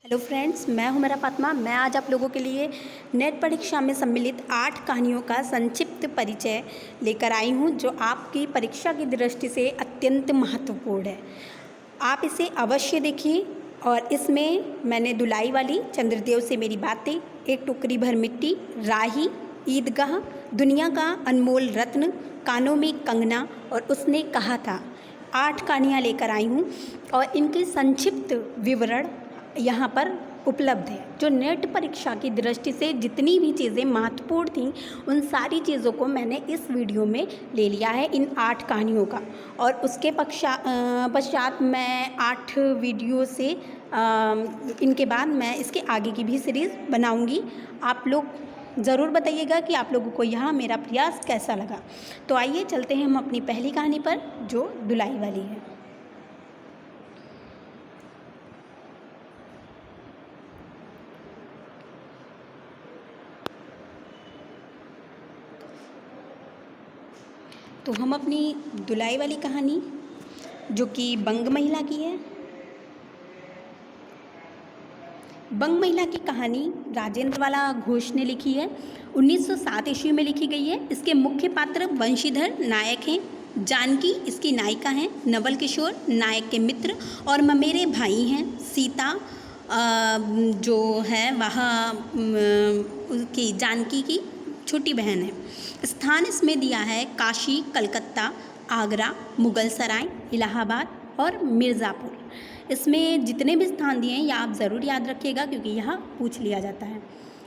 Hello friends, मैं हूं मेरा फातिमा। मैं आज आप लोगों के लिए नेट परीक्षा में सम्मिलित 8 कहानियों का संक्षिप्त परिचय लेकर आई हूं, जो आपकी परीक्षा की दृष्टि से अत्यंत महत्वपूर्ण है। आप इसे अवश्य देखिए। और इसमें मैंने दुलाई वाली, चंद्रदेव से मेरी बातें, एक टोकरी भर मिट्टी, राही, ईदगाह, दुनिया का अनमोल रत्न, कानों में कंगना और उसने कहा था, 8 कहानियाँ लेकर आई हूँ और इनके संक्षिप्त विवरण यहाँ पर उपलब्ध है। जो नेट परीक्षा की दृष्टि से जितनी भी चीज़ें महत्वपूर्ण थीं, उन सारी चीज़ों को मैंने इस वीडियो में ले लिया है, इन 8 कहानियों का। और उसके पश्चात मैं 8 वीडियो से इनके बाद मैं इसके आगे की भी सीरीज़ बनाऊंगी। आप लोग ज़रूर बताइएगा कि आप लोगों को यह मेरा प्रयास कैसा लगा। तो आइए चलते हैं हम अपनी पहली कहानी पर, जो दुलाई वाली है। तो हम अपनी दुलाई वाली कहानी, जो कि बंग महिला की है, बंग महिला की कहानी राजेंद्र वाला घोष ने लिखी है। 1907 ईस्वी में लिखी गई है। इसके मुख्य पात्र वंशीधर नायक हैं। जानकी इसकी नायिका हैं। नवल किशोर नायक के मित्र और ममेरे भाई हैं। सीता जो है वह उसकी जानकी की छोटी बहन है। स्थान इसमें दिया है काशी, कलकत्ता, आगरा, मुगल सराय, इलाहाबाद और मिर्ज़ापुर। इसमें जितने भी स्थान दिए हैं यह आप ज़रूर याद रखिएगा, क्योंकि यह पूछ लिया जाता है।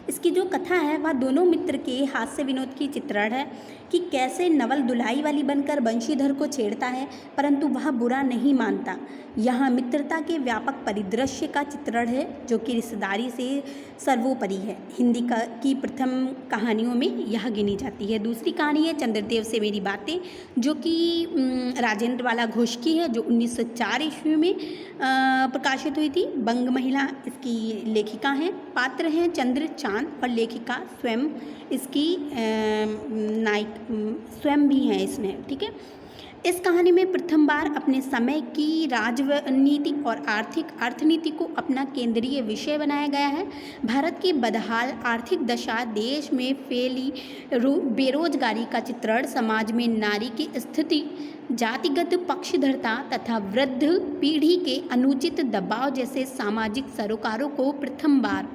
इसकी जो कथा है वह दोनों मित्र के हास्य विनोद की चित्रण है कि कैसे नवल दुलाई वाली बनकर बंशीधर को छेड़ता है, परंतु वह बुरा नहीं मानता। यहाँ मित्रता के व्यापक परिदृश्य का चित्रण है, जो कि रिश्तेदारी से सर्वोपरि है। हिंदी की प्रथम कहानियों में यह गिनी जाती है। दूसरी कहानी है चंद्रदेव से मेरी बातें, जो कि राजेंद्र वाला घोष की है, जो 1904 ईस्वी में प्रकाशित हुई थी। बंग महिला इसकी लेखिका हैं। पात्र हैं चंद्र, चांद और लेखिका स्वयं इसकी नायक स्वयं भी हैं इसमें। ठीक है। इस कहानी में प्रथम बार अपने समय की राजनीति और आर्थिक अर्थनीति को अपना केंद्रीय विषय बनाया गया है। भारत की बदहाल आर्थिक दशा, देश में फैली बेरोजगारी का चित्रण, समाज में नारी की स्थिति, जातिगत पक्षधरता तथा वृद्ध पीढ़ी के अनुचित दबाव जैसे सामाजिक सरोकारों को प्रथम बार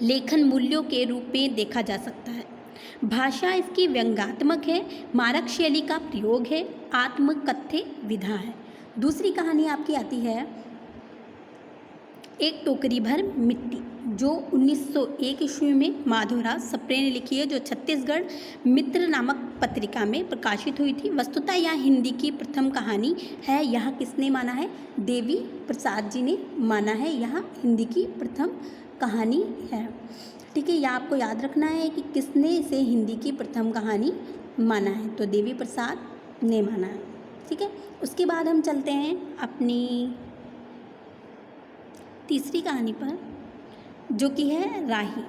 लेखन मूल्यों के रूप में देखा जा सकता है। भाषा इसकी व्यंग्यात्मक है। मारक शैली का प्रयोग है। आत्मकथ्य विधा है। दूसरी कहानी आपकी आती है एक टोकरी भर मिट्टी, जो 1901 ईस्वी में माधवराव सप्रे ने लिखी है, जो छत्तीसगढ़ मित्र नामक पत्रिका में प्रकाशित हुई थी। वस्तुतः यह हिंदी की प्रथम कहानी है। यह किसने माना है? देवी प्रसाद जी ने माना है। यह हिंदी की प्रथम कहानी है। ठीक है, यह आपको याद रखना है कि किसने इसे हिंदी की प्रथम कहानी माना है। तो देवी प्रसाद ने माना है। ठीक है। उसके बाद हम चलते हैं अपनी तीसरी कहानी पर, जो कि है राही।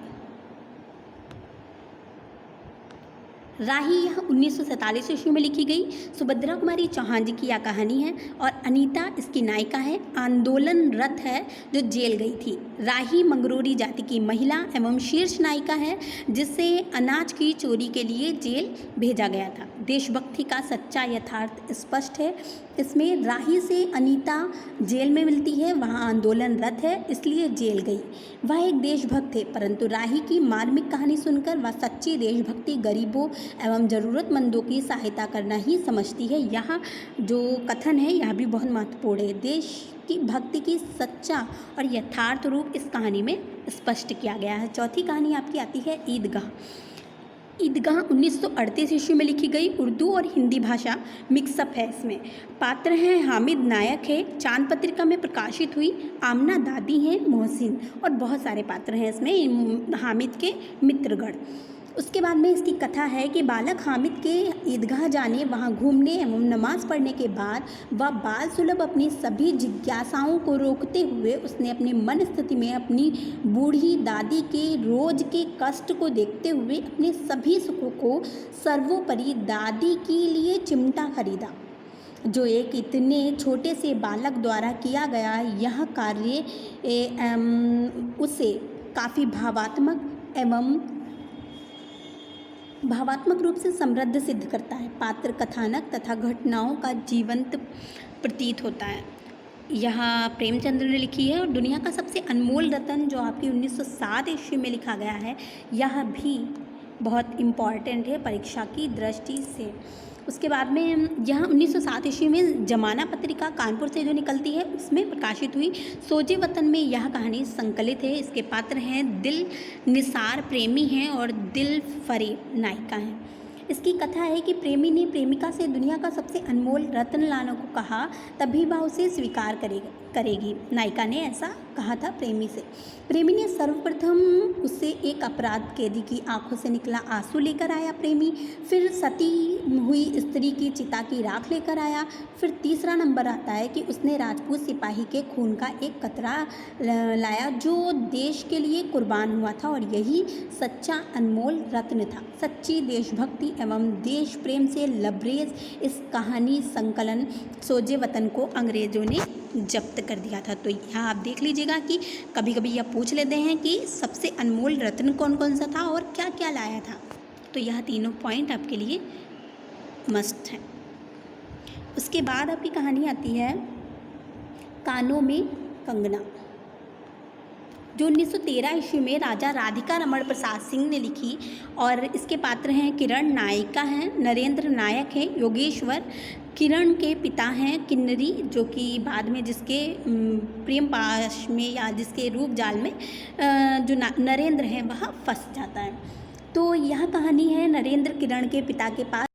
राही यह 1947 ईस्वी में लिखी गई सुभद्रा कुमारी चौहान जी की यह कहानी है और अनीता इसकी नायिका है। आंदोलनरत है जो जेल गई थी। राही मंगरूरी जाति की महिला एवं शीर्ष नायिका है, जिसे अनाज की चोरी के लिए जेल भेजा गया था। देशभक्ति का सच्चा यथार्थ स्पष्ट है। इसमें राही से अनीता जेल में मिलती है। वहाँ आंदोलनरत है, इसलिए जेल गई। वह एक देशभक्त थे, परंतु राही की मार्मिक कहानी सुनकर वह सच्ची देशभक्ति गरीबों एवं ज़रूरतमंदों की सहायता करना ही समझती है। यह जो कथन है यह भी बहुत महत्वपूर्ण है। देश की भक्ति की सच्चा और यथार्थ रूप इस कहानी में स्पष्ट किया गया है। चौथी कहानी आपकी आती है ईदगाह। ईदगाह 1938 ईस्वी में लिखी गई। उर्दू और हिंदी भाषा मिक्सअप है। इसमें पात्र हैं हामिद नायक है, चांद पत्रिका में प्रकाशित हुई। आमना दादी हैं, मोहसिन और बहुत सारे पात्र हैं इसमें, हामिद के मित्रगण। उसके बाद में इसकी कथा है कि बालक हामिद के ईदगाह जाने, वहाँ घूमने एवं नमाज़ पढ़ने के बाद वह बाल सुलभ अपनी सभी जिज्ञासाओं को रोकते हुए उसने अपनी मन स्थिति में अपनी बूढ़ी दादी के रोज के कष्ट को देखते हुए अपने सभी सुखों को सर्वोपरि दादी के लिए चिमटा खरीदा। जो एक इतने छोटे से बालक द्वारा किया गया यह कार्य उसे काफ़ी भावात्मक रूप से समृद्ध सिद्ध करता है। पात्र कथानक तथा घटनाओं का जीवंत प्रतीत होता है। यह प्रेमचंद्र ने लिखी है और दुनिया का सबसे अनमोल रत्न जो आपकी 1907 ईस्वी में लिखा गया है, यह भी बहुत इम्पॉर्टेंट है परीक्षा की दृष्टि से। उसके बाद में यह 1907 ईस्वी में जमाना पत्रिका कानपुर से जो निकलती है उसमें प्रकाशित हुई। सोजे वतन में यह कहानी संकलित है। इसके पात्र हैं दिल निसार प्रेमी हैं और दिल फरेब नायिका हैं। इसकी कथा है कि प्रेमी ने प्रेमिका से दुनिया का सबसे अनमोल रत्न लाने को कहा, तभी वह उसे स्वीकार करेगी। नायिका ने ऐसा कहा था प्रेमी से। प्रेमी ने सर्वप्रथम उससे एक अपराध कैदी की आंखों से निकला आंसू लेकर आया प्रेमी, फिर सती हुई स्त्री की चिता की राख लेकर आया। फिर तीसरा नंबर आता है कि उसने राजपूत सिपाही के खून का एक कतरा लाया जो देश के लिए कुर्बान हुआ था, और यही सच्चा अनमोल रत्न था। सच्ची देशभक्ति एवं देश प्रेम से लबरेज इस कहानी संकलन सोजे वतन को अंग्रेजों ने जब्त कर दिया था। तो यहाँ आप देख लीजिएगा कि कभी कभी यह पूछ लेते हैं कि सबसे अनमोल रत्न कौन कौन सा था और क्या क्या लाया था। तो यह तीनों पॉइंट आपके लिए मस्ट हैं। उसके बाद आपकी कहानी आती है कानों में कंगना, जो 1913 ईस्वी में राजा राधिका रमण प्रसाद सिंह ने लिखी, और इसके पात्र हैं किरण नायिका हैं, नरेंद्र नायक हैं, योगेश्वर किरण के पिता हैं किन्नरी, जो कि बाद में जिसके प्रेम पाश में या जिसके रूप जाल में जो नरेंद्र हैं वह फंस जाता है। तो यह कहानी है नरेंद्र किरण के पिता के पास